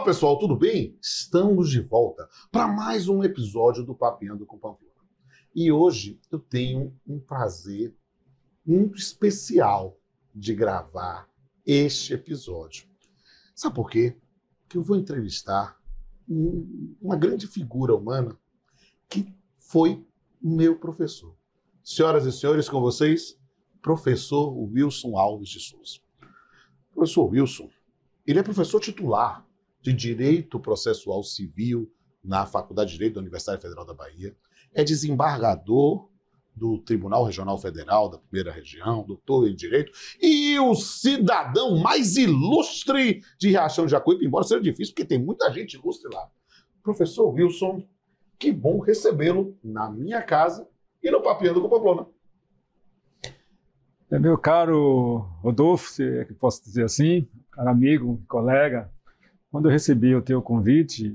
Olá pessoal, tudo bem? Estamos de volta para mais um episódio do Papeando com Pamplona. E hoje eu tenho um prazer muito especial de gravar este episódio. Sabe por quê? Porque eu vou entrevistar uma grande figura humana que foi meu professor. Senhoras e senhores, com vocês, professor Wilson Alves de Souza. Professor Wilson, ele é professor titular de Direito Processual Civil na Faculdade de Direito da Universidade Federal da Bahia, é desembargador do Tribunal Regional Federal da Primeira Região, doutor em Direito, e o cidadão mais ilustre de Riachão de Jacuípe, embora seja difícil, porque tem muita gente ilustre lá. Professor Wilson, que bom recebê-lo na minha casa e no Papeando com Pamplona. Meu caro Rodolfo, se posso dizer assim, caro amigo, colega, quando eu recebi o teu convite,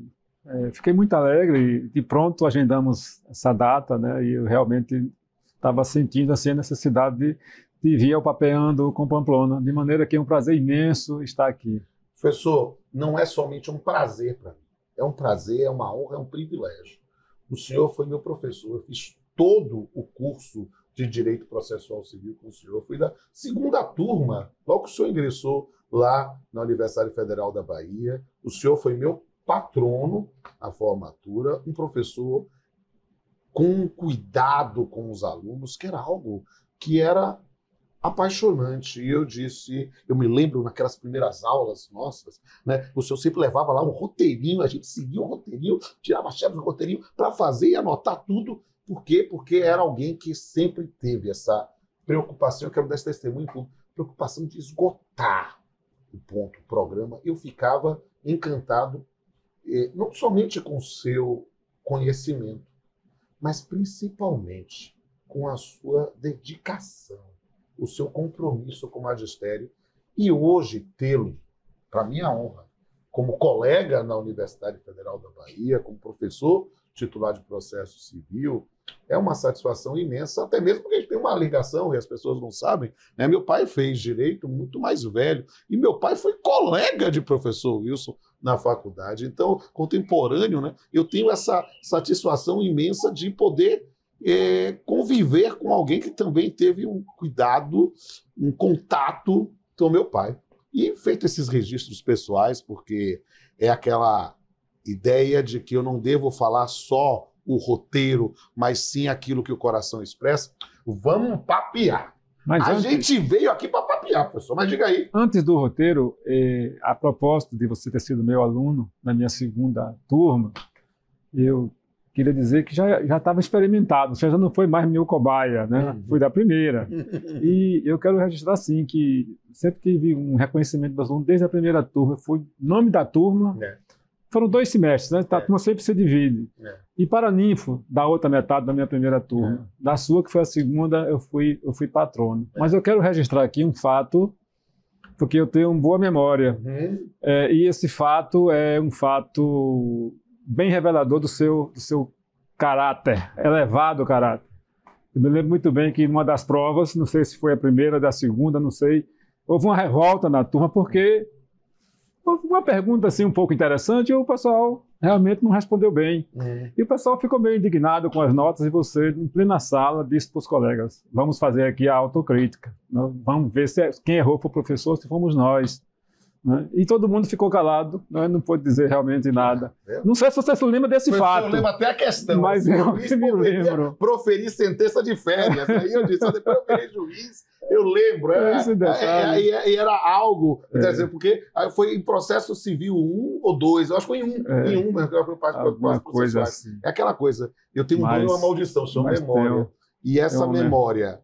fiquei muito alegre e de pronto agendamos essa data, né? E eu realmente estava sentindo assim, a necessidade de vir ao Papeando com Pamplona, de maneira que é um prazer imenso estar aqui. Professor, não é somente um prazer para mim, é um prazer, é uma honra, é um privilégio. O senhor foi meu professor, eu fiz todo o curso de Direito Processual Civil com o senhor, fui da segunda turma, logo que o senhor ingressou lá na Universidade Federal da Bahia. O senhor foi meu patrono na formatura, um professor com cuidado com os alunos, que era algo que era apaixonante. E eu disse, eu me lembro naquelas primeiras aulas nossas, né, o senhor sempre levava lá um roteirinho, a gente seguia o roteirinho, tirava a chave do roteirinho para fazer e anotar tudo. Por quê? Porque era alguém que sempre teve essa preocupação, eu quero dar esse testemunho, preocupação de esgotar o programa. Eu ficava encantado, não somente com o seu conhecimento, mas principalmente com a sua dedicação, o seu compromisso com o magistério. E hoje tê-lo, para minha honra, como colega na Universidade Federal da Bahia, como professor titular de processo civil, é uma satisfação imensa, até mesmo porque a gente tem uma ligação e as pessoas não sabem, né? Meu pai fez direito muito mais velho e meu pai foi colega de professor Wilson na faculdade, então, contemporâneo, né? Eu tenho essa satisfação imensa de poder conviver com alguém que também teve um cuidado, um contato com meu pai. E feito esses registros pessoais, porque é aquela ideia de que eu não devo falar só o roteiro, mas sim aquilo que o coração expressa. Vamos papear. Mas a gente veio aqui para papear, professor, mas diga aí. Antes do roteiro, a propósito de você ter sido meu aluno na minha segunda turma, eu queria dizer que já estava experimentado, você já não foi mais meu cobaia, né? Fui da primeira. E eu quero registrar, sim, que sempre tive um reconhecimento dos alunos desde a primeira turma. Eu fui nome da turma. Foram 2 semestres, né? A turma sempre se divide. E paraninfo da outra metade da minha primeira turma. Da sua, que foi a segunda, eu fui patrono. Mas eu quero registrar aqui um fato, porque eu tenho uma boa memória. E esse fato é um fato bem revelador do seu caráter, elevado caráter. Eu me lembro muito bem que numa das provas, não sei se foi a primeira, da segunda, não sei, houve uma revolta na turma, porque uma pergunta assim um pouco interessante e o pessoal realmente não respondeu bem. E o pessoal ficou meio indignado com as notas e você, em plena sala, disse para os colegas, vamos fazer aqui a autocrítica. Vamos ver quem errou foi o professor, se fomos nós. Né? E todo mundo ficou calado, né? Não pôde dizer realmente nada. Não sei se você se lembra desse fato. Eu lembro até a questão. Mas eu me lembro. Proferir sentença de férias. Aí eu disse, depois eu virei juiz. Eu lembro. E era algo, porque foi em processo civil 1 ou 2, eu acho que foi em um, alguma coisa assim. É aquela coisa, eu tenho um dom e uma maldição, sua memória. E essa memória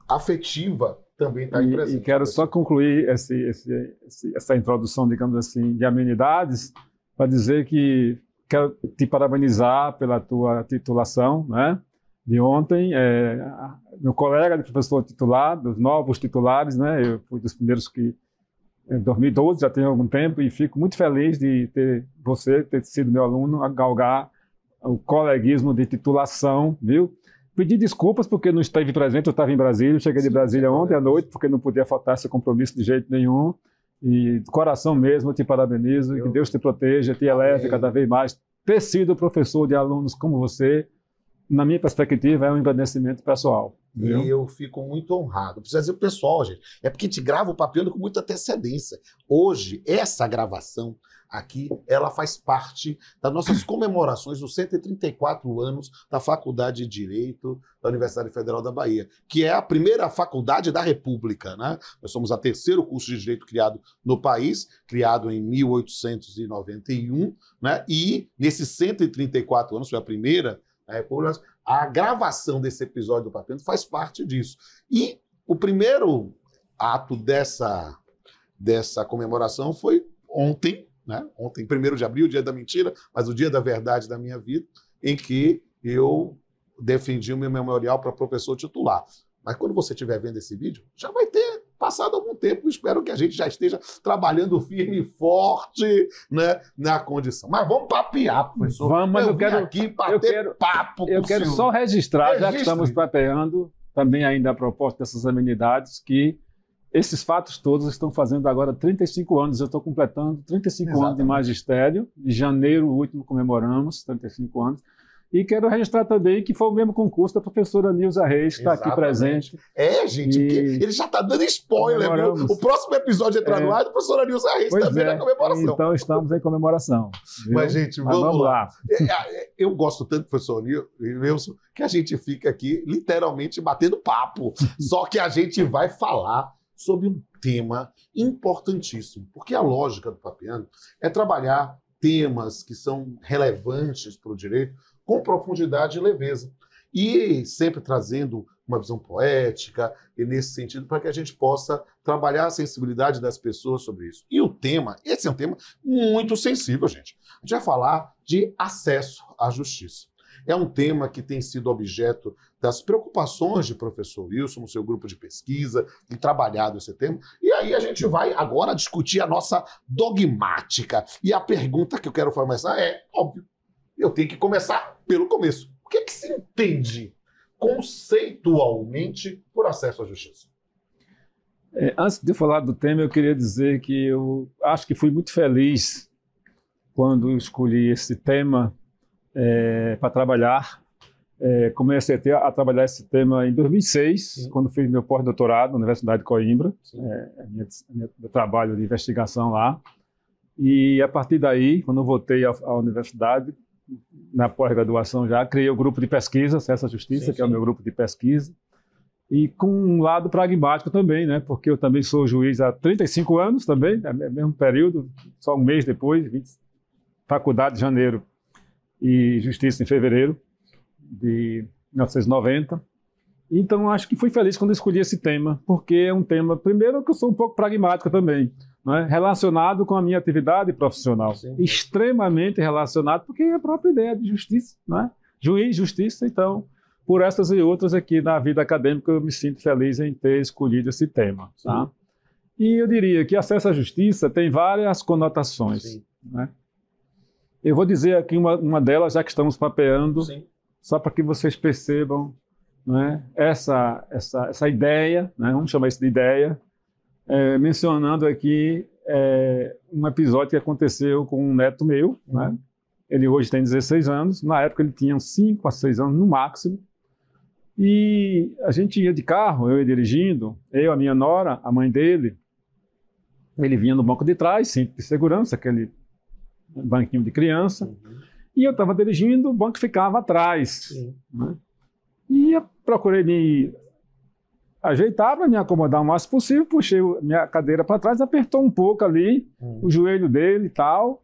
afetiva também está presente. E quero só concluir essa introdução, digamos assim, de amenidades, para dizer que quero te parabenizar pela tua titulação, né, de ontem. Meu colega de professor titular, dos novos titulares, né, eu fui dos primeiros que, em 2012, já tem algum tempo, e fico muito feliz de ter sido meu aluno, a galgar o coleguismo de titulação, viu? Pedi desculpas porque não esteve presente, eu estava em Brasília, cheguei de Brasília ontem à noite, porque não podia faltar esse compromisso de jeito nenhum. E de coração mesmo, eu te parabenizo, que Deus te proteja, te eleve cada vez mais. Ter sido professor de alunos como você, na minha perspectiva, é um engrandecimento pessoal. Viu? E eu fico muito honrado. Precisa dizer o pessoal, gente. É porque a gente grava o Papeando com muita antecedência. Hoje, essa gravação aqui, ela faz parte das nossas comemorações dos 134 anos da Faculdade de Direito da Universidade Federal da Bahia, que é a primeira faculdade da República, né? Nós somos o terceiro curso de Direito criado no país, criado em 1891, né? E nesses 134 anos, foi a primeira da República, a gravação desse episódio do Papeando faz parte disso. E o primeiro ato dessa comemoração foi ontem, né? Ontem, 1º de abril, dia da mentira, mas o dia da verdade da minha vida, em que eu defendi o meu memorial para professor titular. Mas quando você estiver vendo esse vídeo, já vai ter passado algum tempo. Espero que a gente já esteja trabalhando firme e forte, né, na condição. Mas vamos papear, professor. Vamos, mas eu quero aqui bater papo com eu quero só registrar, já que estamos papeando, também ainda a proposta dessas amenidades, que esses fatos todos estão fazendo agora 35 anos. Eu estou completando 35 anos de magistério. Em janeiro último comemoramos 35 anos. E quero registrar também que foi o mesmo concurso da professora Nilza Reis, que está aqui presente. É, gente, ele já está dando spoiler. O próximo episódio entrar no ar é da professora Nilza Reis, também na comemoração. Então estamos em comemoração. Viu? Mas, gente, vamos lá. Eu gosto tanto, professor Nilson, que a gente fica aqui literalmente batendo papo. Só que a gente vai falar sobre um tema importantíssimo, porque a lógica do Papeando é trabalhar temas que são relevantes para o direito com profundidade e leveza. E sempre trazendo uma visão poética, e nesse sentido, para que a gente possa trabalhar a sensibilidade das pessoas sobre isso. E o tema, esse é um tema muito sensível, gente. A gente vai falar de acesso à justiça. É um tema que tem sido objeto das preocupações de professor Wilson, no seu grupo de pesquisa, e trabalhado esse tema. E aí a gente vai agora discutir a nossa dogmática. E a pergunta que eu quero começar é, óbvio, eu tenho que começar pelo começo. O que é que se entende conceitualmente por acesso à justiça? Antes de eu falar do tema, eu queria dizer que eu acho que fui muito feliz quando eu escolhi esse tema para trabalhar. Comecei a trabalhar esse tema em 2006, Sim. quando fiz meu pós-doutorado na Universidade de Coimbra, meu trabalho de investigação lá. E a partir daí, quando eu voltei à universidade, na pós-graduação já, criei o grupo de pesquisa, Acesso à Justiça, que é o meu grupo de pesquisa, e com um lado pragmático também, né? Porque eu também sou juiz há 35 anos também, é o mesmo período, só um mês depois, faculdade de janeiro e justiça em fevereiro de 1990. Então, acho que fui feliz quando escolhi esse tema, porque é um tema, primeiro, que eu sou um pouco pragmático também, né? Relacionado com a minha atividade profissional. Sim. Extremamente relacionado, porque é a própria ideia de justiça, né? Juiz, justiça, então, por essas e outras aqui na vida acadêmica, eu me sinto feliz em ter escolhido esse tema. Tá? E eu diria que acesso à justiça tem várias conotações. Né? Eu vou dizer aqui uma delas, já que estamos papeando, só para que vocês percebam, né, essa ideia, né, vamos chamar isso de ideia, mencionando aqui um episódio que aconteceu com um neto meu. Né? Ele hoje tem 16 anos, na época ele tinha 5 a 6 anos no máximo, e a gente ia de carro, eu ia dirigindo, eu, a minha nora, a mãe dele, ele vinha no banco de trás, cinto de segurança, aquele banquinho de criança, e eu estava dirigindo, o banco ficava atrás. Né? E eu procurei me ajeitar para me acomodar o máximo possível, puxei minha cadeira para trás, apertou um pouco ali o joelho dele e tal,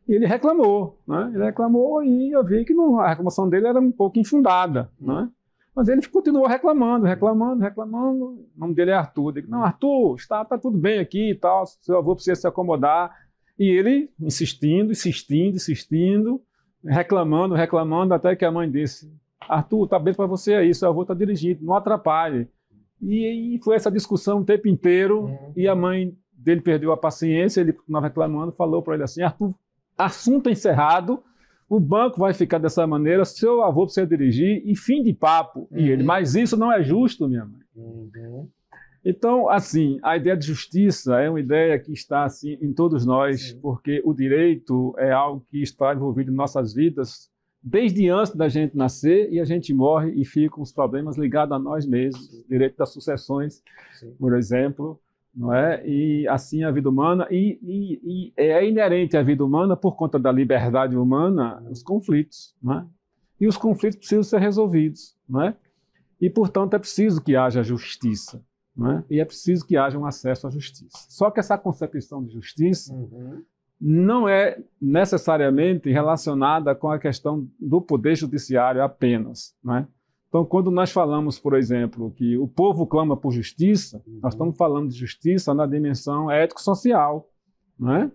e ele reclamou. Né? Ele reclamou e eu vi que a reclamação dele era um pouco infundada. Né? Mas ele continuou reclamando. O nome dele é Arthur. Eu digo, não, Arthur, está tudo bem aqui e tal, seu avô precisa se acomodar. E ele insistindo, reclamando, até que a mãe disse, Arthur, está bem para você aí, seu avô está dirigindo, não atrapalhe. E foi essa discussão o tempo inteiro, e a mãe dele perdeu a paciência, ele continuava reclamando, falou para ele assim, Arthur, assunto encerrado, o banco vai ficar dessa maneira, seu avô precisa dirigir, e fim de papo. E ele, mas isso não é justo, minha mãe. Então, assim, a ideia de justiça é uma ideia que está assim em todos nós, sim, porque o direito é algo que está envolvido em nossas vidas desde antes da gente nascer, e a gente morre e fica com os problemas ligados a nós mesmos. Sim. Direito das sucessões, sim, por exemplo, não é? E assim a vida humana, e é inerente à vida humana, por conta da liberdade humana, os conflitos, não é? E os conflitos precisam ser resolvidos, não é? E, portanto, é preciso que haja justiça, não é? E é preciso que haja um acesso à justiça. Só que essa concepção de justiça não é necessariamente relacionada com a questão do poder judiciário apenas, não é? Então, quando nós falamos, por exemplo, que o povo clama por justiça, nós estamos falando de justiça na dimensão ético-social, não é?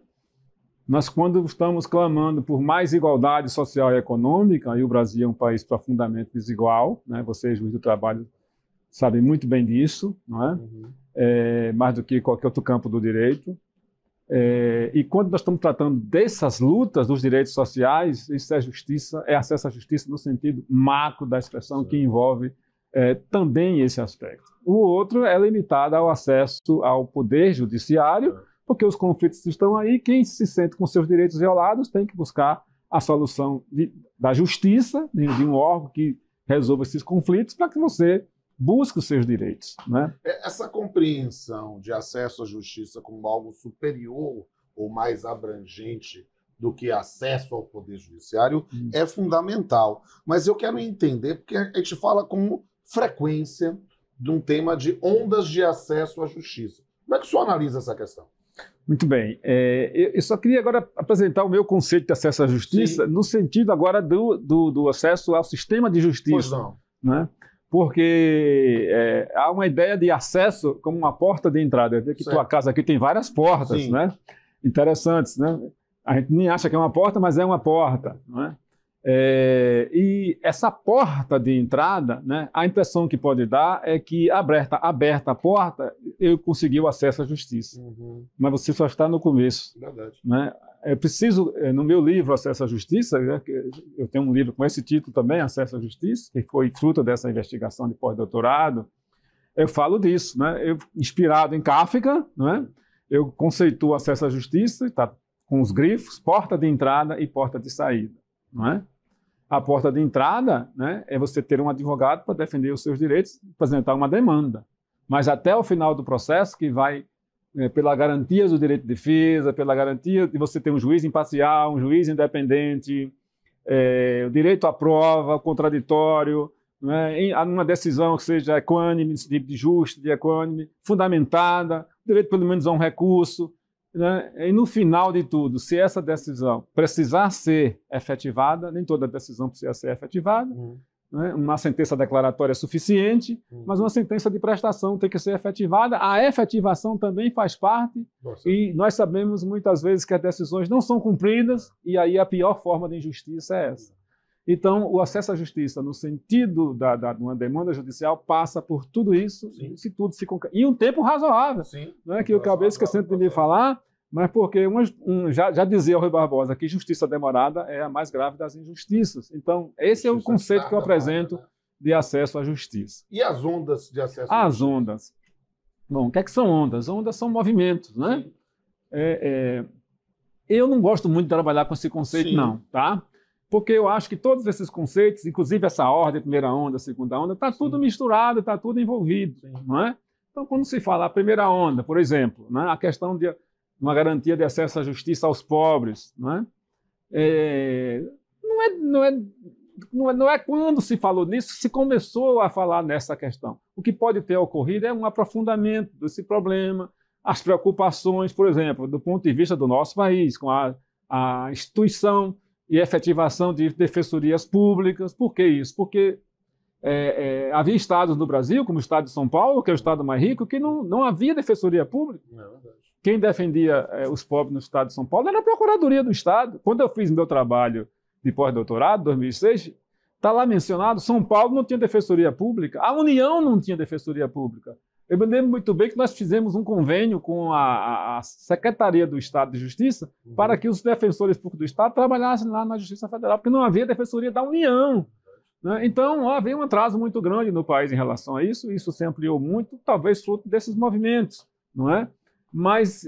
Nós, quando estamos clamando por mais igualdade social e econômica, e o Brasil é um país profundamente desigual, né? Vocês, juiz do trabalho, sabem muito bem disso, não é? Mais do que qualquer outro campo do direito. E quando nós estamos tratando dessas lutas dos direitos sociais, isso é justiça, é acesso à justiça no sentido macro da expressão, que envolve também esse aspecto. O outro é limitado ao acesso ao poder judiciário, porque os conflitos estão aí, quem se sente com seus direitos violados tem que buscar a solução da justiça, de um órgão que resolva esses conflitos, para que você busque os seus direitos, né? Essa compreensão de acesso à justiça como algo superior ou mais abrangente do que acesso ao poder judiciário é fundamental. Mas eu quero entender, porque a gente fala com frequência de um tema de ondas de acesso à justiça. Como é que o senhor analisa essa questão? Muito bem. Eu só queria agora apresentar o meu conceito de acesso à justiça, sim, no sentido agora do acesso ao sistema de justiça. Pois não. Né? Porque há uma ideia de acesso como uma porta de entrada. Eu vejo que tua casa aqui tem várias portas, né? Interessantes, né? A gente nem acha que é uma porta, mas é uma porta, não é? E essa porta de entrada, né, a impressão que pode dar é que aberta a porta, eu consegui o acesso à justiça. Mas você só está no começo. Verdade. Né? É preciso, no meu livro Acesso à Justiça, né, eu tenho um livro com esse título também, Acesso à Justiça, que foi fruto dessa investigação de pós-doutorado, eu falo disso, né? Inspirado em Kafka, né? Eu conceituo acesso à justiça, está com os grifos, porta de entrada e porta de saída. Não é? A porta de entrada, né, é você ter um advogado para defender os seus direitos, apresentar uma demanda. Mas até o final do processo, que vai pela garantia do direito de defesa, pela garantia de você ter um juiz imparcial, um juiz independente, o direito à prova, o contraditório, né, uma decisão que seja equânime, de justa, de equânime, fundamentada, direito pelo menos a um recurso. Né? E no final de tudo, se essa decisão precisar ser efetivada, nem toda decisão precisa ser efetivada, né? Uma sentença declaratória é suficiente, mas uma sentença de prestação tem que ser efetivada. A efetivação também faz parte, e nós sabemos muitas vezes que as decisões não são cumpridas, e aí a pior forma de injustiça é essa. Então, o acesso à justiça, no sentido de uma demanda judicial, passa por tudo isso, se tudo se concretiza. E um tempo razoável, né, que eu acabei esquecendo de me falar, mas porque já dizia o Rui Barbosa que justiça demorada é a mais grave das injustiças. Então, esse é o conceito que eu apresento de acesso à justiça. E as ondas de acesso à justiça? As ondas. Bom, o que é que são ondas? Ondas são movimentos, né? Eu não gosto muito de trabalhar com esse conceito, não, tá? Porque eu acho que todos esses conceitos, inclusive essa ordem, primeira onda, segunda onda, está tudo misturado, está tudo envolvido, não é? Então, quando se fala a primeira onda, por exemplo, né, a questão de uma garantia de acesso à justiça aos pobres, não é quando se falou nisso, se começou a falar nessa questão. O que pode ter ocorrido é um aprofundamento desse problema, as preocupações, por exemplo, do ponto de vista do nosso país, com a instituição e efetivação de defensorias públicas. Por que isso? Porque havia estados no Brasil, como o estado de São Paulo, que é o estado mais rico, que não havia defensoria pública. É verdade. Quem defendia os pobres no estado de São Paulo era a Procuradoria do Estado. Quando eu fiz meu trabalho de pós-doutorado, em 2006, está lá mencionado, São Paulo não tinha defensoria pública, a União não tinha defensoria pública. Eu me lembro muito bem que nós fizemos um convênio com a Secretaria do Estado de Justiça para que os defensores públicos do Estado trabalhassem lá na Justiça Federal, porque não havia defensoria da União. né? Então, havia um atraso muito grande no país em relação a isso. Isso se ampliou muito, talvez fruto desses movimentos, não é? Mas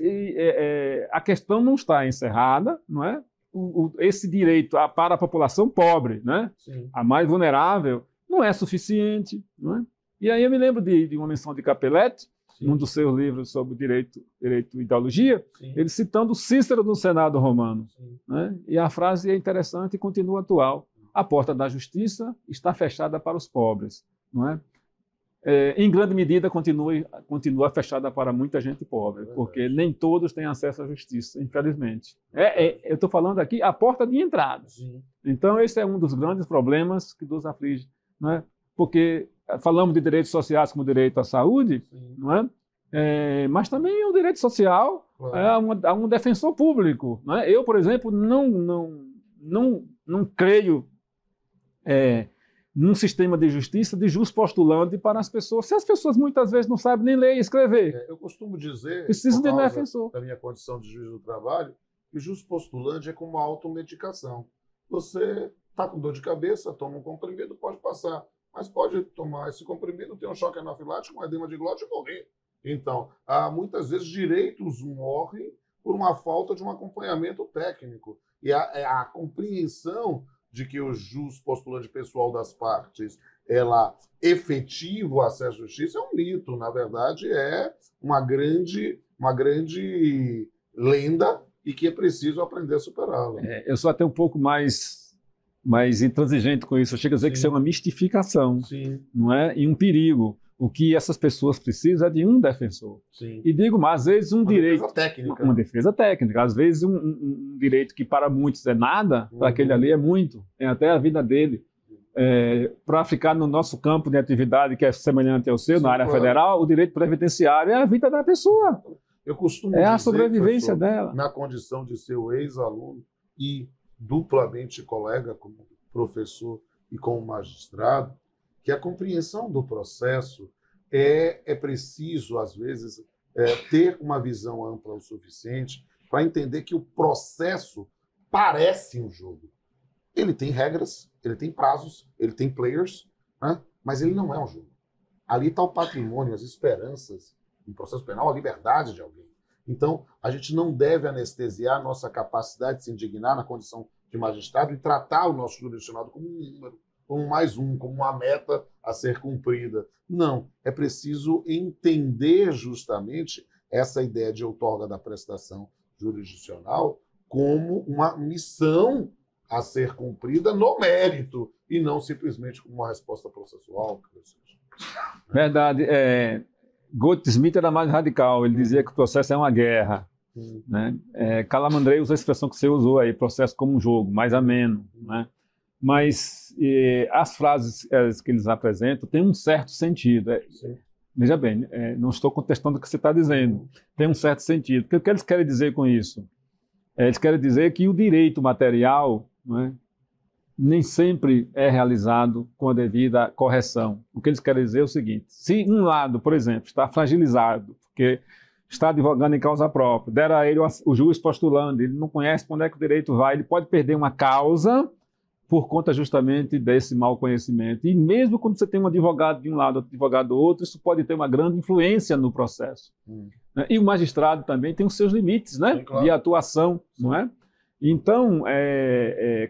a questão não está encerrada, não é? Esse direito para a população pobre, né? Sim. A mais vulnerável, não é suficiente, não é? E aí eu me lembro de uma menção de Capelletti, num dos seus livros sobre direito e ideologia, Sim. ele citando Cícero no Senado romano, Sim. né? E a frase é interessante e continua atual. A porta da justiça está fechada para os pobres, não é? Em grande medida, continua fechada para muita gente pobre, porque nem todos têm acesso à justiça, infelizmente. Eu estou falando aqui a porta de entrada. Sim. Então, esse é um dos grandes problemas que nos aflige, não é? Porque falamos de direitos sociais como direito à saúde, Sim. não é? Mas também o direito social a um defensor público, não é? Eu, por exemplo, não creio num sistema de justiça de jus postulante para as pessoas, se as pessoas muitas vezes não sabem nem ler e escrever. Eu costumo dizer, precisam por de causa defensor. da minha condição de juiz do trabalho, que jus postulante é como uma automedicação. Você está com dor de cabeça, toma um comprimido, pode passar, mas pode tomar esse comprimido, ter um choque anafilático, um edema de glote e morrer. Então, muitas vezes direitos morrem por uma falta de um acompanhamento técnico. E a compreensão de que o jus postulante pessoal das partes ela efetivo acesso à justiça é um mito. Na verdade, é uma grande lenda e que é preciso aprender a superá-la. Eu sou até um pouco mais intransigente com isso. Chega a dizer que isso é uma mistificação, Sim. não é? E um perigo. O que essas pessoas precisam é de um defensor. Sim. E digo mais, às vezes uma direito... defesa técnica. Uma defesa técnica. Às vezes um direito que para muitos é nada, para aquele ali é muito. Tem até a vida dele. Para ficar no nosso campo de atividade, que é semelhante ao seu, na área federal, o direito previdenciário é a vida da pessoa. Eu costumo dizer, a sobrevivência dela. Na condição de ser o ex-aluno e duplamente colega como professor e como magistrado, que a compreensão do processo é preciso, às vezes, ter uma visão ampla o suficiente para entender que o processo parece um jogo. Ele tem regras, ele tem prazos, ele tem players, né? Mas ele não é um jogo. Ali está o patrimônio, as esperanças, no processo penal, a liberdade de alguém. Então, a gente não deve anestesiar a nossa capacidade de se indignar na condição de magistrado e tratar o nosso jurisdicionado como um número, como mais um, como uma meta a ser cumprida. Não, é preciso entender justamente essa ideia de outorga da prestação jurisdicional como uma missão a ser cumprida no mérito e não simplesmente como uma resposta processual. Verdade. Goldsmith era mais radical, ele dizia que o processo é uma guerra. Né? Calamandrei usa a expressão que você usou aí, processo como um jogo, mais ameno, né? Mas as frases que eles apresentam têm um certo sentido. Veja bem, não estou contestando o que você está dizendo. Tem um certo sentido. O que eles querem dizer com isso? Eles querem dizer que o direito material, né, nem sempre é realizado com a devida correção. O que eles querem dizer é o seguinte: se um lado, por exemplo, está fragilizado, porque está advogando em causa própria, deram a ele o juiz postulando, ele não conhece para onde é que o direito vai, ele pode perder uma causa por conta justamente desse mau conhecimento. E mesmo quando você tem um advogado de um lado, outro advogado do outro, isso pode ter uma grande influência no processo. Né? E o magistrado também tem os seus limites, né? Sim, claro. De atuação, não é? Então,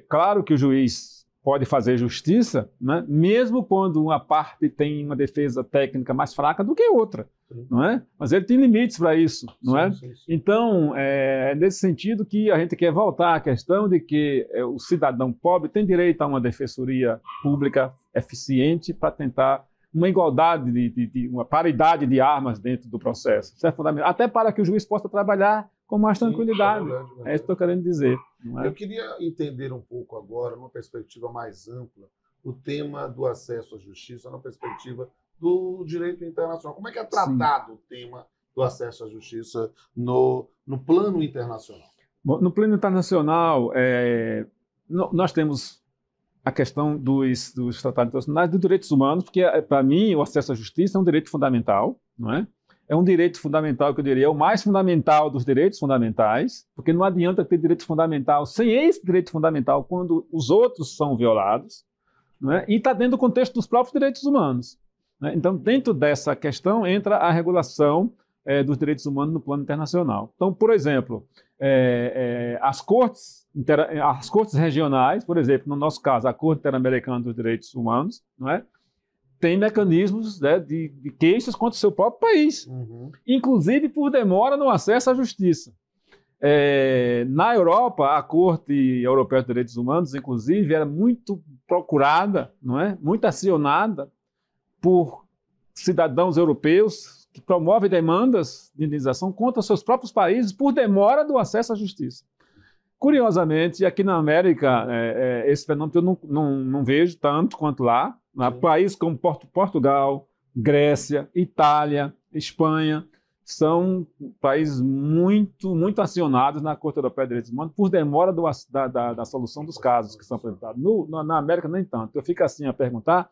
claro que o juiz pode fazer justiça, né? Mesmo quando uma parte tem uma defesa técnica mais fraca do que outra, não é? Mas ele tem limites para isso, não é? Sim. Então, é nesse sentido que a gente quer voltar à questão de que o cidadão pobre tem direito a uma defensoria pública eficiente para tentar uma igualdade, uma paridade de armas dentro do processo. Isso é fundamental, até para que o juiz possa trabalhar com mais tranquilidade. Sim, é isso que estou querendo dizer. Não é? Eu queria entender um pouco agora, numa perspectiva mais ampla, o tema do acesso à justiça, na perspectiva do direito internacional. Como é que é tratado o tema do acesso à justiça no plano internacional? Bom, no plano internacional, nós temos a questão dos tratados internacionais de direitos humanos, porque, para mim, o acesso à justiça é um direito fundamental, não é? É um direito fundamental, que eu diria, é o mais fundamental dos direitos fundamentais, porque não adianta ter direito fundamental sem esse direito fundamental quando os outros são violados, né? E está dentro do contexto dos próprios direitos humanos, né? Então, dentro dessa questão, entra a regulação dos direitos humanos no plano internacional. Então, por exemplo, as cortes regionais, por exemplo, no nosso caso, a Corte Interamericana dos Direitos Humanos, não é? Tem mecanismos, né, de queixas contra o seu próprio país, inclusive por demora no acesso à justiça. Na Europa, a Corte Europeia dos Direitos Humanos, inclusive, era muito procurada, não é? Muito acionada por cidadãos europeus que promovem demandas de indenização contra seus próprios países por demora do acesso à justiça. Curiosamente, aqui na América, esse fenômeno eu não vejo tanto quanto lá. Países como Portugal, Grécia, Itália, Espanha, são países muito, muito acionados na Corte Europeia de Direitos Humanos por demora da solução dos casos que são apresentados. Na América, nem tanto. Eu fico assim a perguntar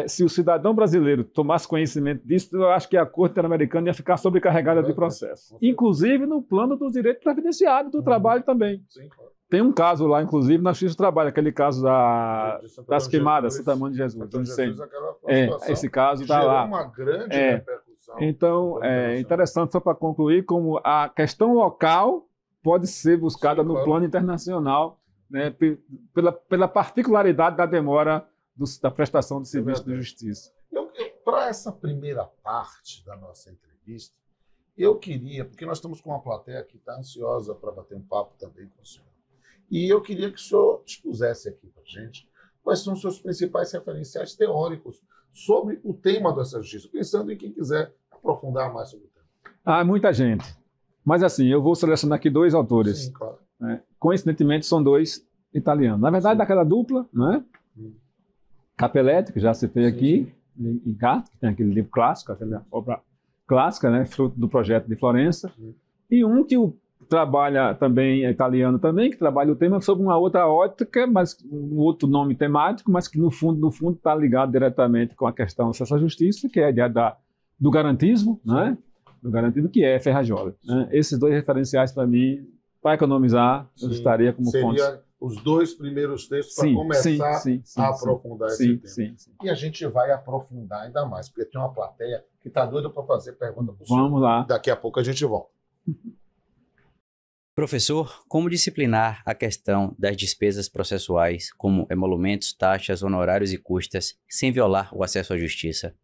se o cidadão brasileiro tomasse conhecimento disso, eu acho que a Corte Interamericana ia ficar sobrecarregada de processo. Inclusive no plano do direito previdenciário, do trabalho também. Sim, claro. Tem um caso lá, inclusive, na Justiça do Trabalho, aquele caso das queimadas, Santa Mãe de Jesus. Esse caso está lá. Uma grande repercussão. Então, é interessante, só para concluir, como a questão local pode ser buscada no plano internacional, né, pela particularidade da demora da prestação de serviço de justiça. Para essa primeira parte da nossa entrevista, eu queria, porque nós estamos com uma plateia que está ansiosa para bater um papo também com o senhor, e eu queria que o senhor expusesse aqui para a gente quais são os seus principais referenciais teóricos sobre o tema dessa justiça, pensando em quem quiser aprofundar mais sobre o tema. Muita gente. Mas assim, eu vou selecionar aqui 2 autores. Sim, claro. Coincidentemente, são 2 italianos. Na verdade, daquela dupla, né? Capelletti, que já citei aqui, e Gatt, que tem aquele livro clássico, aquela obra clássica, né, fruto do projeto de Florença, e um que trabalha também, é italiano também, que trabalha o tema sobre uma outra ótica, mas um outro nome temático, mas que no fundo está ligado diretamente com a questão do acesso à justiça, que é a ideia do garantismo, né, do garantismo, que é Ferrajoli. Né? Esses 2 referenciais, para mim, para economizar, eu estaria como pontos. Os 2 primeiros textos para começar a aprofundar esse tema. E a gente vai aprofundar ainda mais, porque tem uma plateia que está doida para fazer pergunta para o senhor. Vamos lá. Daqui a pouco a gente volta. Professor, como disciplinar a questão das despesas processuais, como emolumentos, taxas, honorários e custas, sem violar o acesso à justiça?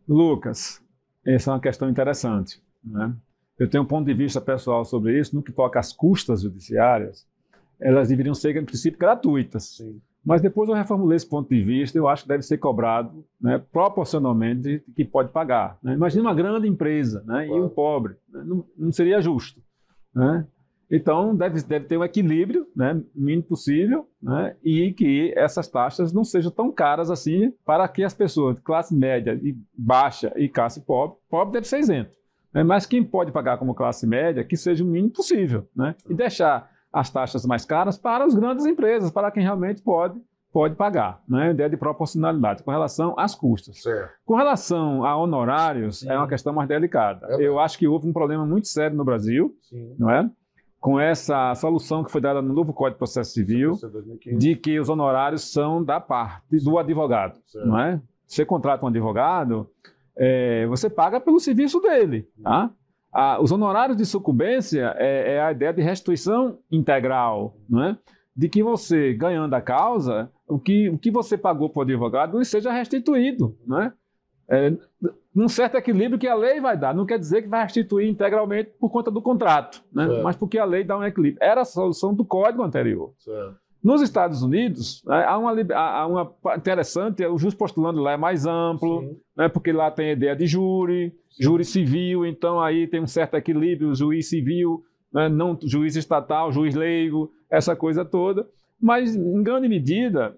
Lucas, essa é uma questão interessante, né? Eu tenho um ponto de vista pessoal sobre isso. No que toca às custas judiciárias, elas deveriam ser, em princípio, gratuitas. Sim. Mas depois eu reformulei esse ponto de vista, eu acho que deve ser cobrado, né, proporcionalmente de que pode pagar. Né? Imagina uma grande empresa, né, e um pobre. Né? Não seria justo. Né? Então, deve ter um equilíbrio, né, mínimo possível, né, e que essas taxas não sejam tão caras assim para que as pessoas de classe média e baixa e classe pobre deve ser isento. Né? Mas quem pode pagar como classe média, que seja o mínimo possível. Né? E deixar as taxas mais caras para as grandes empresas, para quem realmente pode pagar, né? Ideia de proporcionalidade com relação às custas. Certo. Com relação a honorários, é uma questão mais delicada. Eu acho que houve um problema muito sério no Brasil, não é? Com essa solução que foi dada no novo Código de Processo Civil, de que os honorários são da parte do advogado, não é? Você contrata um advogado, você paga pelo serviço dele, tá? Os honorários de sucumbência é a ideia de restituição integral, não é? De que você, ganhando a causa, o que você pagou para o advogado seja restituído, não é? Num certo equilíbrio que a lei vai dar. Não quer dizer que vai restituir integralmente por conta do contrato, né? Mas porque a lei dá um equilíbrio. Era a solução do Código anterior. Certo. Nos Estados Unidos, há uma interessante, o jus postulando lá é mais amplo, né, porque lá tem a ideia de júri civil, então aí tem um certo equilíbrio, juiz civil, né, não juiz estatal, juiz leigo, essa coisa toda. Mas, em grande medida,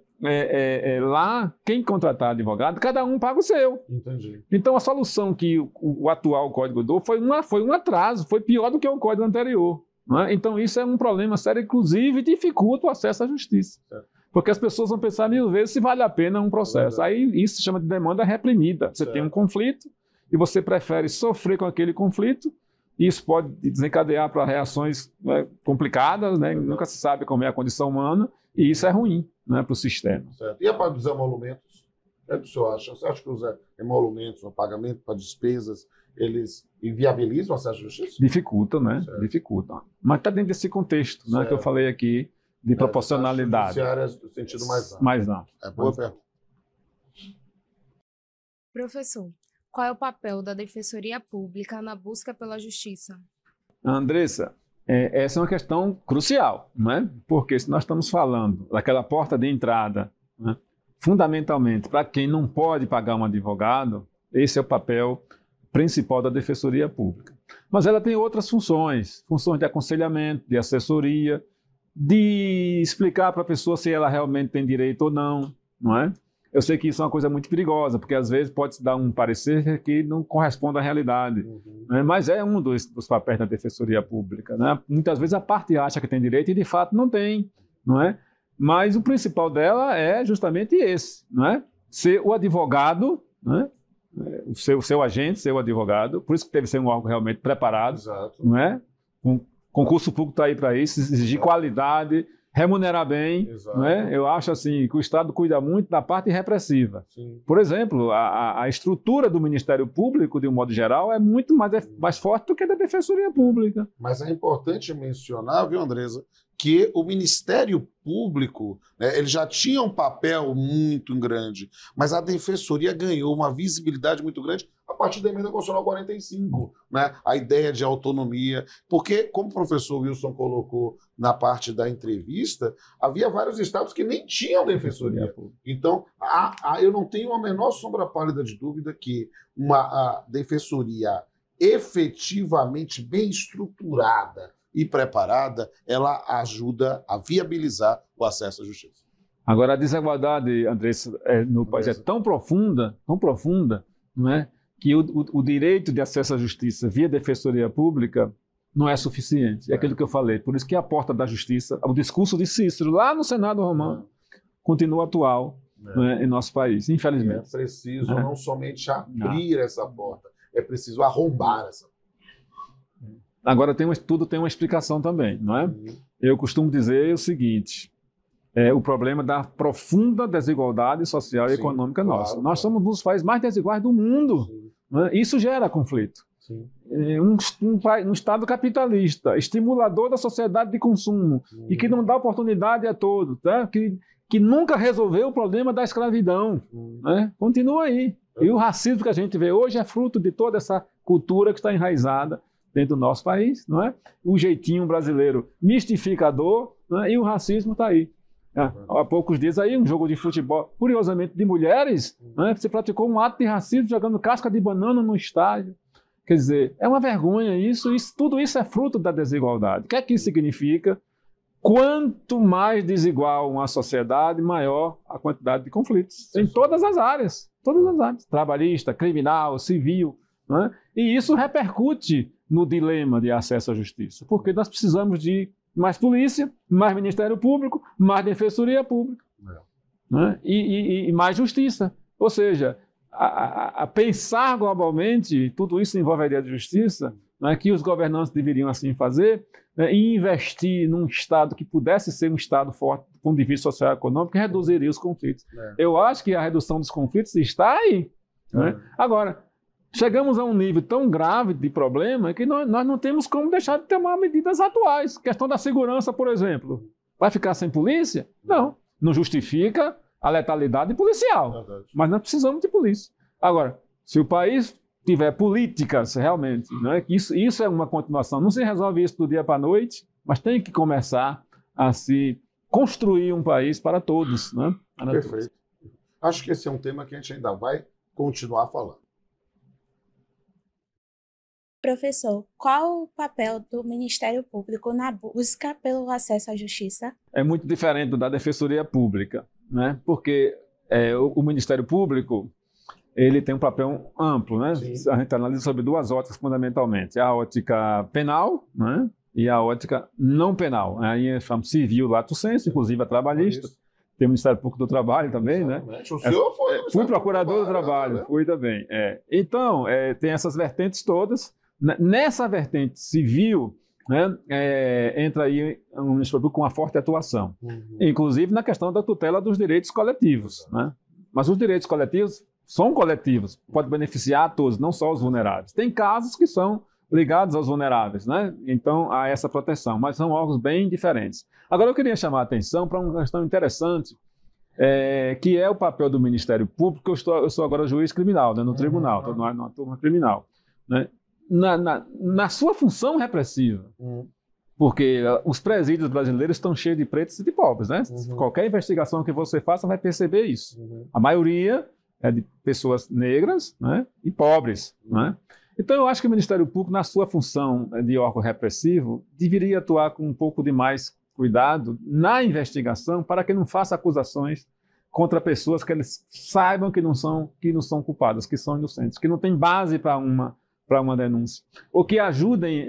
lá, quem contratar advogado, cada um paga o seu. Entendi. Então, a solução que o atual Código deu foi um atraso, foi pior do que o Código anterior. Né? Então, isso é um problema sério, inclusive dificulta o acesso à justiça. Certo. Porque as pessoas vão pensar 1000 vezes se vale a pena um processo. Aí isso se chama de demanda reprimida. Você tem um conflito e você prefere sofrer com aquele conflito. Isso pode desencadear para reações, né, complicadas, né? Nunca se sabe como é a condição humana, e isso é ruim. né, para o sistema. Certo. E a parte dos emolumentos? O que o senhor acha? Você acha que os emolumentos, o pagamento para despesas, eles inviabilizam o acesso à justiça? Dificultam, né? Certo. Dificultam. Mas está dentro desse contexto, né, que eu falei aqui, de proporcionalidade. No sentido mais amplo. Mais amplo. É boa pergunta. Professor, qual é o papel da Defensoria Pública na busca pela justiça? Andressa, essa é uma questão crucial, né? Porque se nós estamos falando daquela porta de entrada, né, fundamentalmente para quem não pode pagar um advogado, esse é o papel principal da Defensoria Pública. Mas ela tem outras funções de aconselhamento, de assessoria, de explicar para a pessoa se ela realmente tem direito ou não, não é? Eu sei que isso é uma coisa muito perigosa, porque às vezes pode se dar um parecer que não corresponde à realidade, né? Mas é um dos papéis da Defensoria Pública, né? Muitas vezes a parte acha que tem direito e de fato não tem, não é? Mas o principal dela é justamente esse, não é? Ser o advogado, né? O seu agente, ser o advogado, por isso que deve ser um órgão realmente preparado. Exato. Não é? O concurso público está aí para isso, exigir qualidade, remunerar bem. Não é? Eu acho assim que o Estado cuida muito da parte repressiva. Sim. Por exemplo, a estrutura do Ministério Público, de um modo geral, é muito mais forte do que a da Defensoria Pública. Mas é importante mencionar, viu, Andresa, que o Ministério Público, né, ele já tinha um papel muito grande, mas a Defensoria ganhou uma visibilidade muito grande a partir da Emenda Constitucional 45, né? A ideia de autonomia, porque, como o professor Wilson colocou na parte da entrevista, havia vários estados que nem tinham Defensoria. Então, eu não tenho a menor sombra pálida de dúvida que a Defensoria efetivamente bem estruturada e preparada, ela ajuda a viabilizar o acesso à justiça. Agora, a desigualdade, Andressa, no país é tão profunda, não é? Que o direito de acesso à justiça via Defensoria Pública não é suficiente. É aquilo que eu falei. Por isso que a porta da justiça, o discurso de Cícero, lá no Senado Romano, continua atual, né, em nosso país, infelizmente. É preciso não somente abrir essa porta, é preciso arrombar essa porta. Agora, tudo tem uma explicação também, não é? Eu costumo dizer o seguinte, o problema da profunda desigualdade social e econômica nossa. Nós somos um dos países mais desiguais do mundo. Né? Isso gera conflito. Um Estado capitalista, estimulador da sociedade de consumo, e que não dá oportunidade a todos, tá? que nunca resolveu o problema da escravidão. Né? Continua aí. E o racismo que a gente vê hoje é fruto de toda essa cultura que está enraizada dentro do nosso país, não é? O jeitinho brasileiro mistificador, né? E o racismo está aí. Há poucos dias aí, um jogo de futebol, curiosamente, de mulheres, né? Você praticou um ato de racismo jogando casca de banana no estádio. Quer dizer, é uma vergonha isso, tudo isso é fruto da desigualdade. O que é que isso significa? Quanto mais desigual uma sociedade, maior a quantidade de conflitos. Em todas as áreas. Trabalhista, criminal, civil. Né? E isso repercute no dilema de acesso à justiça, porque nós precisamos de mais polícia, mais Ministério Público, mais Defensoria Pública, né? E mais justiça. Ou seja, a pensar globalmente, tudo isso envolveria de justiça, né, que os governantes deveriam assim fazer, né, e investir num Estado que pudesse ser um Estado forte do ponto de vista social e econômico, que reduziria os conflitos. Eu acho que a redução dos conflitos está aí. Né? Agora, chegamos a um nível tão grave de problema que nós não temos como deixar de tomar medidas atuais. Questão da segurança, por exemplo. Vai ficar sem polícia? Não. Não justifica a letalidade policial. Mas nós precisamos de polícia. Agora, se o país tiver políticas realmente, né, que isso é uma continuação. Não se resolve isso do dia para a noite, mas tem que começar a se construir um país para todos. Né? Perfeito. Acho que esse é um tema que a gente ainda vai continuar falando. Professor, qual o papel do Ministério Público na busca pelo acesso à justiça? É muito diferente da Defensoria Pública, né? Porque o Ministério Público ele tem um papel amplo, né? A gente analisa sobre duas óticas fundamentalmente, a ótica penal, né? E a ótica não penal. Aí chama civil, lato sensu, inclusive a trabalhista. Tem o Ministério Público do Trabalho também, né? O senhor fui procurador do trabalho, fui também. Então, tem essas vertentes todas. Nessa vertente civil, né, entra aí um Ministério Público com uma forte atuação, inclusive na questão da tutela dos direitos coletivos, né? Mas os direitos coletivos são coletivos, pode beneficiar a todos, não só os vulneráveis. Tem casos que são ligados aos vulneráveis, né? Então, há essa proteção, mas são órgãos bem diferentes. Agora, eu queria chamar a atenção para uma questão interessante, que é o papel do Ministério Público. Eu sou agora juiz criminal, né, no tribunal, estou numa turma criminal, né? Na sua função repressiva, porque os presídios brasileiros estão cheios de pretos e de pobres, né? Qualquer investigação que você faça vai perceber isso. A maioria é de pessoas negras, né, e pobres, né? Então, eu acho que o Ministério Público, na sua função de órgão repressivo, deveria atuar com um pouco de mais cuidado na investigação para que não faça acusações contra pessoas que eles saibam que não são culpadas, que são inocentes, que não tem base para uma denúncia, ou que ajudem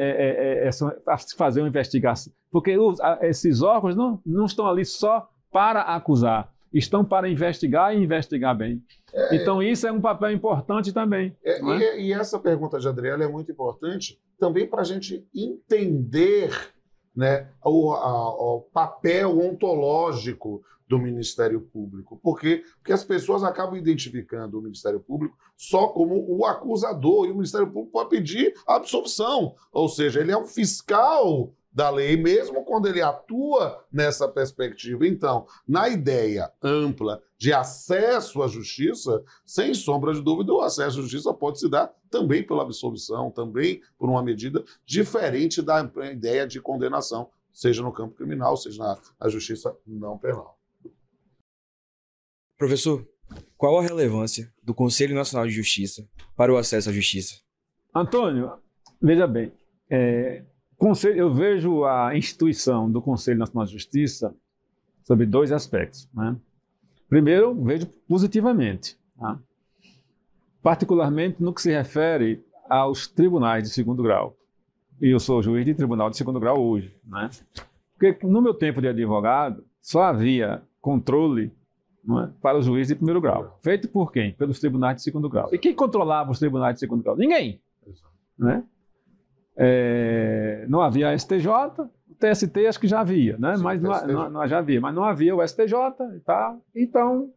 a se fazer uma investigação. Porque esses órgãos não estão ali só para acusar, estão para investigar e investigar bem. Então, isso é um papel importante também. E essa pergunta de Adriela é muito importante também para a gente entender, né, o papel ontológico do Ministério Público. Porque as pessoas acabam identificando o Ministério Público só como o acusador, e o Ministério Público pode pedir absolvição. Ou seja, ele é um fiscal da lei, mesmo quando ele atua nessa perspectiva. Então, na ideia ampla de acesso à justiça, sem sombra de dúvida, o acesso à justiça pode se dar também pela absolvição, também por uma medida diferente da ideia de condenação, seja no campo criminal, seja na justiça não penal. Professor, qual a relevância do Conselho Nacional de Justiça para o acesso à justiça? Antônio, veja bem, eu vejo a instituição do Conselho Nacional de Justiça sobre dois aspectos, né? Primeiro, vejo positivamente, tá? Particularmente no que se refere aos tribunais de segundo grau. E eu sou juiz de tribunal de segundo grau hoje, né? Porque no meu tempo de advogado, só havia controle, não é, para os juízes de primeiro grau. Feito por quem? Pelos tribunais de segundo grau. E quem controlava os tribunais de segundo grau? Ninguém. Né? Não havia a STJ, o TST acho que já havia, né? Sim, mas já havia, mas não havia o STJ e tal. Então,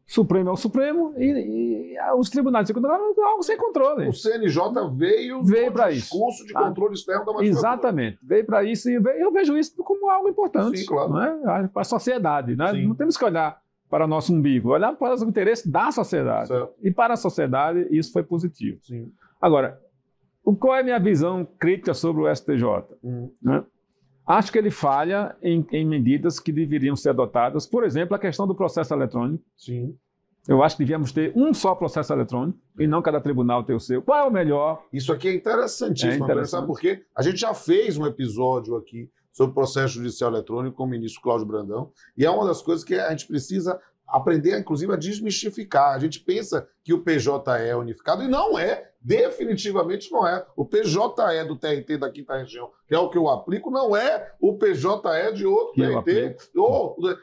Supremo é o Supremo e os tribunais de segundo grau é algo sem controle. O CNJ veio para isso. Discurso de controle externo da magistratura. Exatamente, veio para isso e eu vejo isso como algo importante. Sim, claro. Não é? Para a sociedade, né? Sim. Não temos que olhar para o nosso umbigo, olhar para os interesses da sociedade. Certo. E para a sociedade isso foi positivo. Sim. Agora, qual é a minha visão crítica sobre o STJ? Né? Acho que ele falha em medidas que deveriam ser adotadas, por exemplo, a questão do processo eletrônico. Sim. Eu acho que devíamos ter um só processo eletrônico e não cada tribunal ter o seu. Qual é o melhor? Isso aqui é interessantíssimo, sabe por quê? A gente já fez um episódio aqui sobre o processo judicial eletrônico com o ministro Cláudio Brandão, e é uma das coisas que a gente precisa aprender, inclusive, a desmistificar. A gente pensa que o PJ é unificado, e não é, definitivamente não é. O PJE do TRT da Quinta Região, que é o que eu aplico, não é o PJE de outro TRT.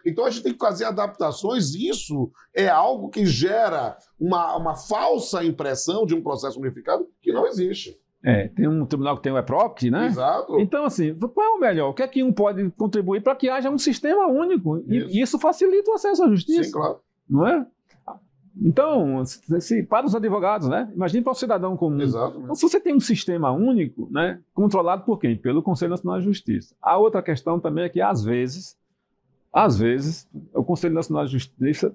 Então a gente tem que fazer adaptações, e isso é algo que gera uma falsa impressão de um processo unificado que não existe. Tem um tribunal que tem o EPROC, né? Exato. Então, assim, qual é o melhor? O que é que um pode contribuir para que haja um sistema único? E isso facilita o acesso à justiça. Sim, claro. Não é? Então, para os advogados, né? Imagine para o cidadão comum. Exato. Então, se você tem um sistema único, né, controlado por quem? Pelo Conselho Nacional de Justiça. A outra questão também é que, às vezes, o Conselho Nacional de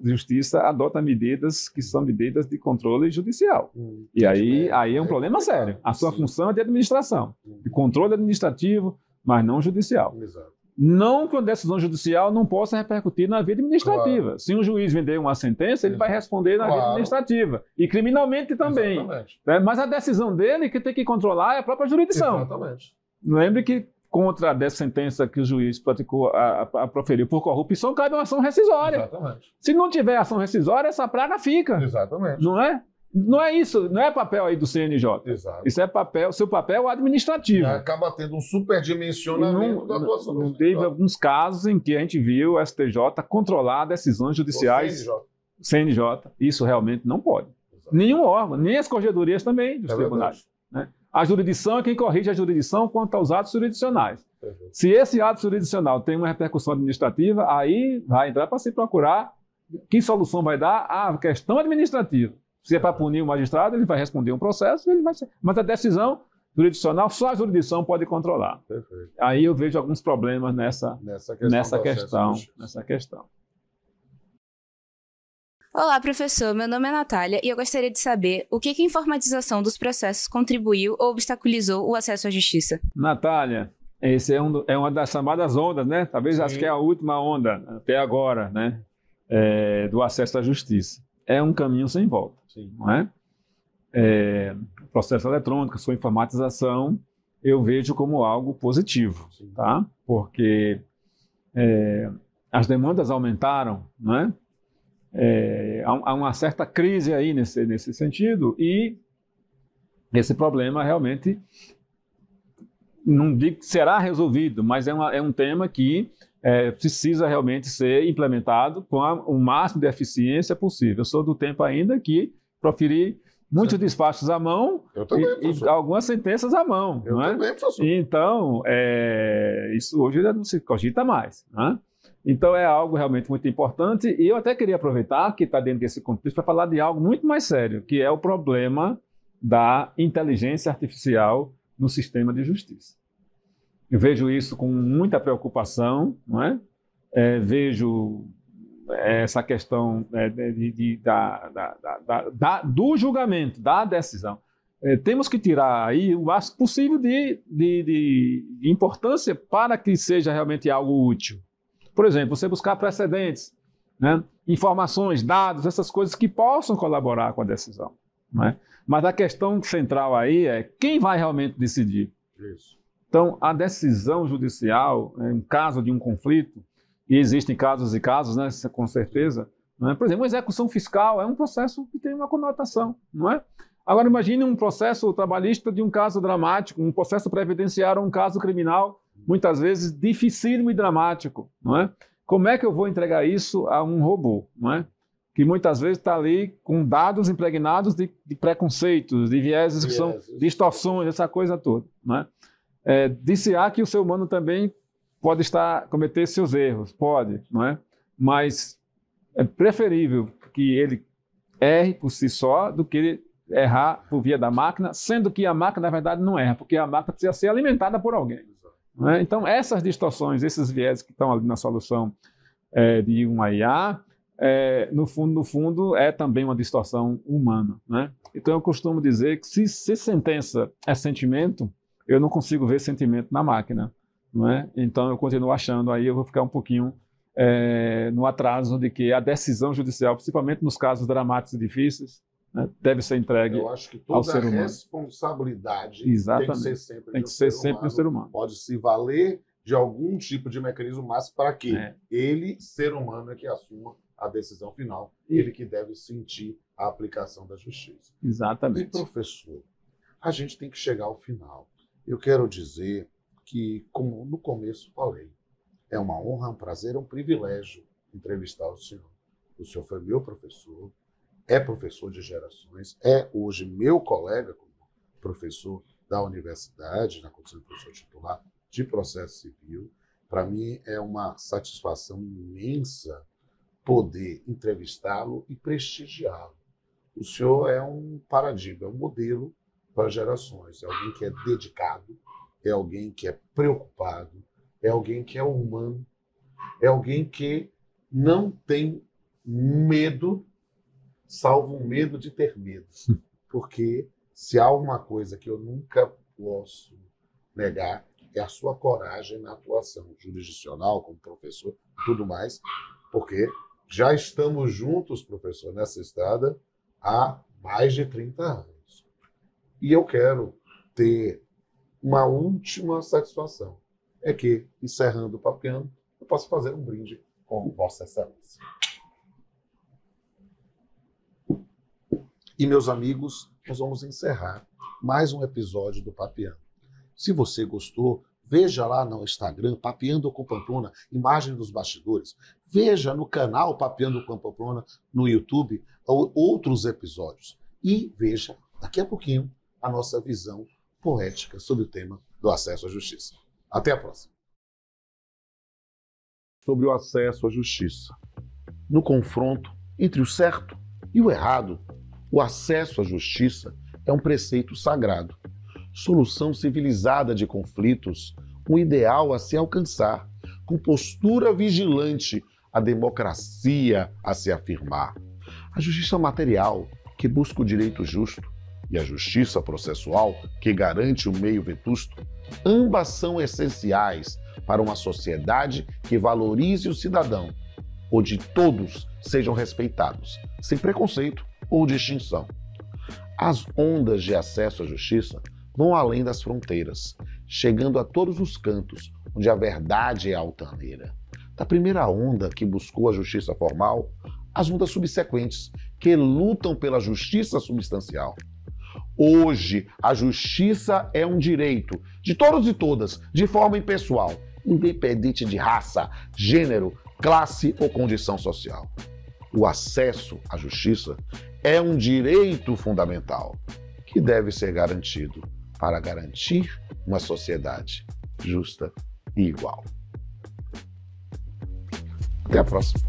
Justiça adota medidas que são medidas de controle judicial. E aí é um problema sério. A sua função é de administração, de controle administrativo, mas não judicial. Exato. Não que uma decisão judicial não possa repercutir na vida administrativa. Claro. Se um juiz vender uma sentença, ele vai responder na vida administrativa. E criminalmente também. Exatamente. Mas a decisão dele que tem que controlar é a própria jurisdição. Exatamente. Lembre que contra dessa sentença que o juiz praticou, proferiu por corrupção, cabe uma ação rescisória. Exatamente. Se não tiver ação rescisória, essa praga fica. Exatamente. Não é? Não é isso, não é papel aí do CNJ. Exato. Isso é seu papel administrativo. Acaba tendo um superdimensionamento da atuação do CNJ. Teve alguns casos em que a gente viu o STJ controlar decisões judiciais. CNJ. Isso realmente não pode. Exato. Nenhum órgão, nem as corregedorias também dos tribunais. Né? A jurisdição é quem corrige a jurisdição quanto aos atos jurisdicionais. Se esse ato jurisdicional tem uma repercussão administrativa, aí vai entrar para se procurar que solução vai dar a questão administrativa. Se é para punir o magistrado, ele vai responder um processo, mas a decisão jurisdicional só a jurisdição pode controlar. Perfeito. Aí eu vejo alguns problemas nessa questão. Olá, professor. Meu nome é Natália e eu gostaria de saber o que a informatização dos processos contribuiu ou obstaculizou o acesso à justiça. Natália, esse é uma das chamadas ondas, né? Talvez acho que é a última onda até agora, né? Do acesso à justiça. É um caminho sem volta, não é? Processo eletrônico, sua informatização, eu vejo como algo positivo, tá? Porque as demandas aumentaram, não é? Há uma certa crise aí nesse sentido e esse problema realmente, não digo que será resolvido, mas é um tema que precisa realmente ser implementado com o máximo de eficiência possível. Eu sou do tempo ainda que proferi muitos despachos à mão e algumas sentenças à mão. Eu também, professor. Então, isso hoje não se cogita mais, né? Então, é algo realmente muito importante e eu até queria aproveitar que está dentro desse contexto para falar de algo muito mais sério, que é o problema da inteligência artificial no sistema de justiça. Eu vejo isso com muita preocupação, não é? Vejo essa questão do julgamento, da decisão. Temos que tirar aí o máximo possível de importância para que seja realmente algo útil. Por exemplo, você buscar precedentes, né? Informações, dados, essas coisas que possam colaborar com a decisão, não é? Mas a questão central aí é quem vai realmente decidir. Isso. Então, a decisão judicial, em caso de um conflito, e existem casos e casos, né, com certeza, não é? Por exemplo, uma execução fiscal é um processo que tem uma conotação, não é? Agora, imagine um processo trabalhista de um caso dramático, um processo previdenciário ou um caso criminal, muitas vezes dificílimo e dramático, não é? Como é que eu vou entregar isso a um robô, não é? Que muitas vezes está ali com dados impregnados de preconceitos, de vieses que são distorções, essa coisa toda, não é? Disse-á que o ser humano também pode cometer seus erros, pode, não é? Mas é preferível que ele erre por si só do que ele errar por via da máquina, sendo que a máquina, na verdade, não erra, porque a máquina precisa ser alimentada por alguém. Não é? Então, essas distorções, esses vieses que estão ali na solução de uma IA, no fundo, é também uma distorção humana. Né? Então, eu costumo dizer que se sentença é sentimento, eu não consigo ver sentimento na máquina. Não é? Então, eu continuo achando, aí eu vou ficar um pouquinho no atraso de que a decisão judicial, principalmente nos casos dramáticos e difíceis, né, deve ser entregue ao ser humano. Eu acho que toda a responsabilidade Exatamente. tem que ser sempre do ser humano. Pode se valer de algum tipo de mecanismo, mas para que ele, ser humano, é que assuma a decisão final, ele que deve sentir a aplicação da justiça. Exatamente. E, professor, a gente tem que chegar ao final. Eu quero dizer que, como no começo falei, é uma honra, um prazer, é um privilégio entrevistar o senhor. O senhor foi meu professor, é professor de gerações, é hoje meu colega como professor da universidade, na condição de professor titular de processo civil. Para mim é uma satisfação imensa poder entrevistá-lo e prestigiá-lo. O senhor é um paradigma, é um modelo para gerações. É alguém que é dedicado, é alguém que é preocupado, é alguém que é humano, é alguém que não tem medo, salvo um medo de ter medo. Porque se há uma coisa que eu nunca posso negar, é a sua coragem na atuação jurisdicional, como professor e tudo mais, porque já estamos juntos, professor, nessa estrada há mais de 30 anos. E eu quero ter uma última satisfação, é que, encerrando o Papeando, eu posso fazer um brinde com Vossa Excelência. E, meus amigos, nós vamos encerrar mais um episódio do Papeando. Se você gostou, veja lá no Instagram, Papeando com Pamplona, imagem dos bastidores. Veja no canal Papeando com Pamplona, no YouTube, outros episódios. E veja, daqui a pouquinho, a nossa visão poética sobre o tema do acesso à justiça. Até a próxima. Sobre o acesso à justiça. No confronto entre o certo e o errado, o acesso à justiça é um preceito sagrado, solução civilizada de conflitos, um ideal a se alcançar, com postura vigilante, a democracia a se afirmar. A justiça material, que busca o direito justo, e a justiça processual, que garante o meio vetusto, ambas são essenciais para uma sociedade que valorize o cidadão, onde todos sejam respeitados, sem preconceito ou distinção. As ondas de acesso à justiça vão além das fronteiras, chegando a todos os cantos onde a verdade é altaneira. Da primeira onda que buscou a justiça formal, às ondas subsequentes que lutam pela justiça substancial. Hoje, a justiça é um direito de todos e todas, de forma impessoal, independente de raça, gênero, classe ou condição social. O acesso à justiça é um direito fundamental que deve ser garantido para garantir uma sociedade justa e igual. Até a próxima.